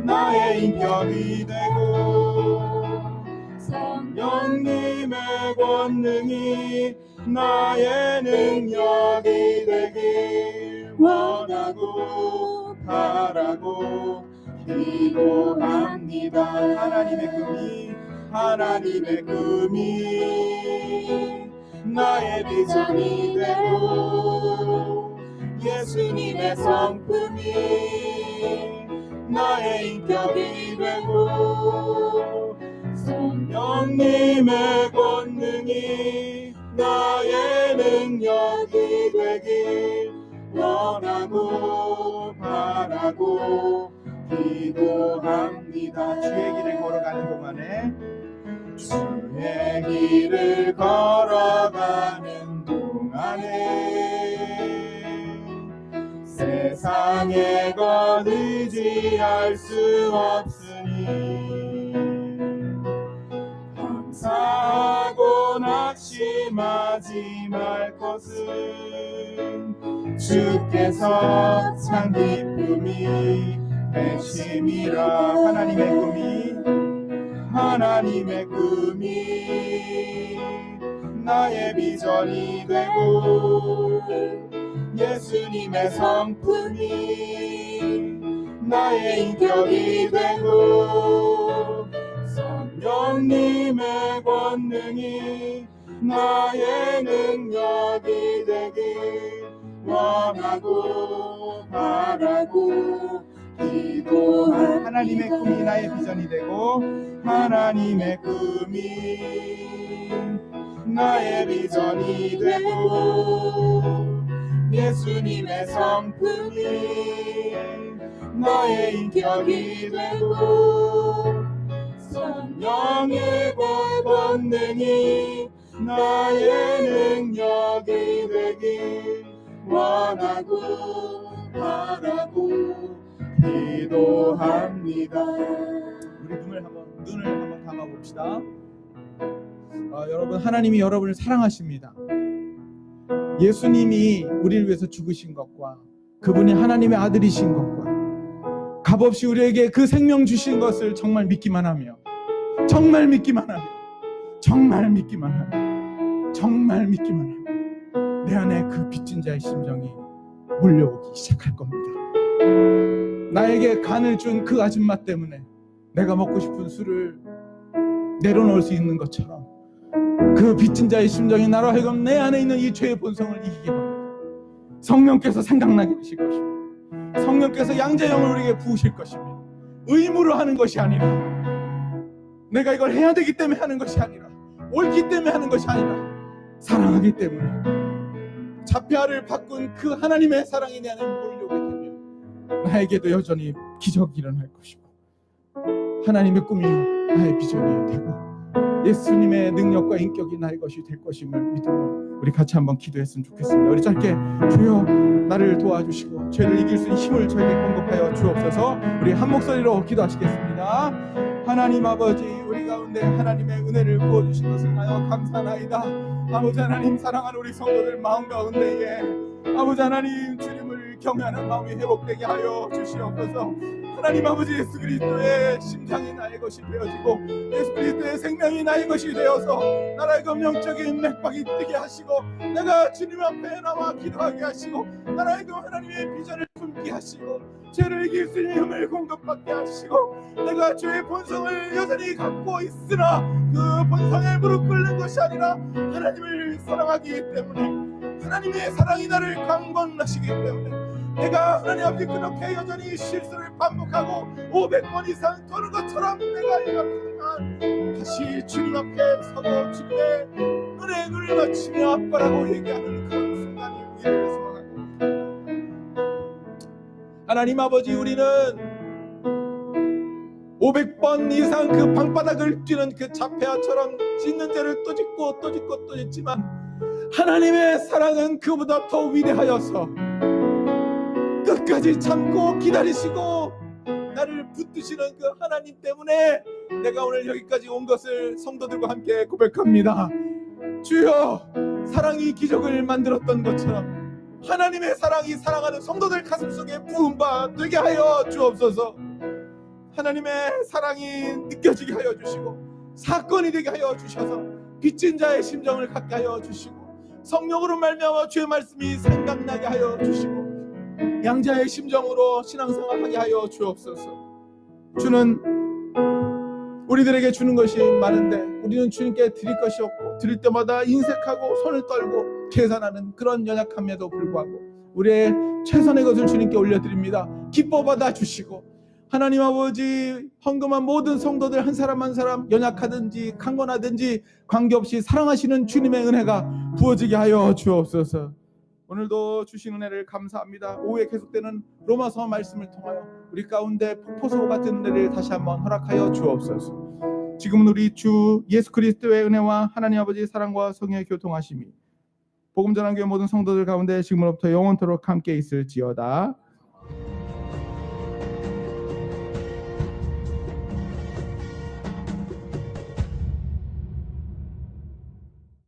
나의 인격이 되고 성령님의 권능이 나의 능력이 되길 원하고 바라고 기도합니다. 하나님의 꿈이 나의 비전이 되고 예수님의 성품이 나의 인격이 되고 성령님의 권능이 나의 능력이 되길 원하고 바라고 기도합니다. 주의 길을 걸어가는 동안에 주의 길을 걸어가는 동안에 세상의 것 의지할 수 없으니 감사하고 낙심하지 말 것은 주께서 참 기쁨이 되심이라. 하나님의 꿈이 나의 비전이 되고 예수님의 성품이 나의 인격이 되고 성령님의 권능이 나의 능력이 되길 원하고 바라고 기도한. 하나님의 꿈이 나의 비전이 되고 하나님의 꿈이 나의 비전이 되고 예수님의 성품이 나의 인격이 되고 성령의 권능이 나의 능력이 되길 원하고 바라고 기도합니다. 우리 눈을 한번 감아봅시다. 여러분, 하나님이 여러분을 사랑하십니다. 예수님이 우리를 위해서 죽으신 것과 그분이 하나님의 아들이신 것과 값없이 우리에게 그 생명 주신 것을 정말 믿기만 하며 내 안에 그 빚진 자의 심정이 몰려오기 시작할 겁니다. 나에게 간을 준 그 아줌마 때문에 내가 먹고 싶은 술을 내려놓을 수 있는 것처럼 그 빚진 자의 심정이 나로 하여금 내 안에 있는 이 죄의 본성을 이기게 합니다. 성령께서 생각나게 하실 것입니다. 성령께서 양자영을 우리에게 부으실 것입니다. 의무로 하는 것이 아니라 내가 이걸 해야 되기 때문에 하는 것이 아니라 옳기 때문에 하는 것이 아니라 사랑하기 때문에 자폐아를 바꾼 그 하나님의 사랑이 내 안에 몰려오게 되면 나에게도 여전히 기적이 일어날 것이고 하나님의 꿈이 나의 비전이 되고 예수님의 능력과 인격이 나의 것이 될 것임을 믿으며 우리 같이 한번 기도했으면 좋겠습니다. 우리 짧게 주여 나를 도와주시고 죄를 이길 수 있는 힘을 저에게 공급하여 주옵소서. 우리 한 목소리로 기도하시겠습니다. 하나님 아버지, 우리 가운데 하나님의 은혜를 부어주신 것을 하여 감사하나이다. 아버지 하나님, 사랑하는 우리 성도들 마음 가운데에 아버지 하나님 주님을 경외하는 마음이 회복되게 하여 주시옵소서. 하나님 아버지, 예수 그리스도의 심장이 나의 것이 되어지고 예수 그리스도의 생명이 나의 것이 되어서 나라의 영적인 맥박이 뜨게 하시고 내가 주님 앞에 나와 기도하게 하시고 나라의 하나님의 비전을 함께 하시고 죄를 이길 수 있는 힘을 공급받게 하시고 내가 죄의 본성을 여전히 갖고 있으나 그 본성에 무릎 꿇는 것이 아니라 하나님을 사랑하기 때문에 하나님의 사랑이 나를 강권하시기 때문에 내가 하나님 앞에 그렇게 여전히 실수를 반복하고 500번 이상 도는 것처럼 내가 연약하지만 다시 주님 앞에 서고 주님의 은혜의 눈을 맞추며 아빠라고 얘기하는 그런 순간이 우리에게 소망합니다. 하나님 아버지, 우리는 500번 이상 그 방바닥을 뛰는 그 자폐아처럼 짓는 죄를 또 짓고 또 짓고 또 짓지만 하나님의 사랑은 그보다 더 위대하여서 끝까지 참고 기다리시고 나를 붙드시는 그 하나님 때문에 내가 오늘 여기까지 온 것을 성도들과 함께 고백합니다. 주여, 사랑이 기적을 만들었던 것처럼 하나님의 사랑이 사랑하는 성도들 가슴속에 부음바 되게 하여 주옵소서. 하나님의 사랑이 느껴지게 하여 주시고 사건이 되게 하여 주셔서 빚진 자의 심정을 갖게 하여 주시고 성령으로 말미암아 주의 말씀이 생각나게 하여 주시고 양자의 심정으로 신앙생활하게 하여 주옵소서. 주는 우리들에게 주는 것이 많은데 우리는 주님께 드릴 것이 없고 드릴 때마다 인색하고 손을 떨고 계산하는 그런 연약함에도 불구하고 우리의 최선의 것을 주님께 올려드립니다. 기뻐 받아주시고 하나님 아버지, 헌금한 모든 성도들 한 사람 한 사람 연약하든지 강건하든지 관계없이 사랑하시는 주님의 은혜가 부어지게 하여 주옵소서. 오늘도 주신 은혜를 감사합니다. 오후에 계속되는 로마서 말씀을 통하여 우리 가운데 폭포수 같은 은혜를 다시 한번 허락하여 주옵소서. 지금은 우리 주 예수 그리스도의 은혜와 하나님 아버지의 사랑과 성령의 교통하심이 복음 전환교회 모든 성도들 가운데 지금으로부터 영원토록 함께 있을지어다.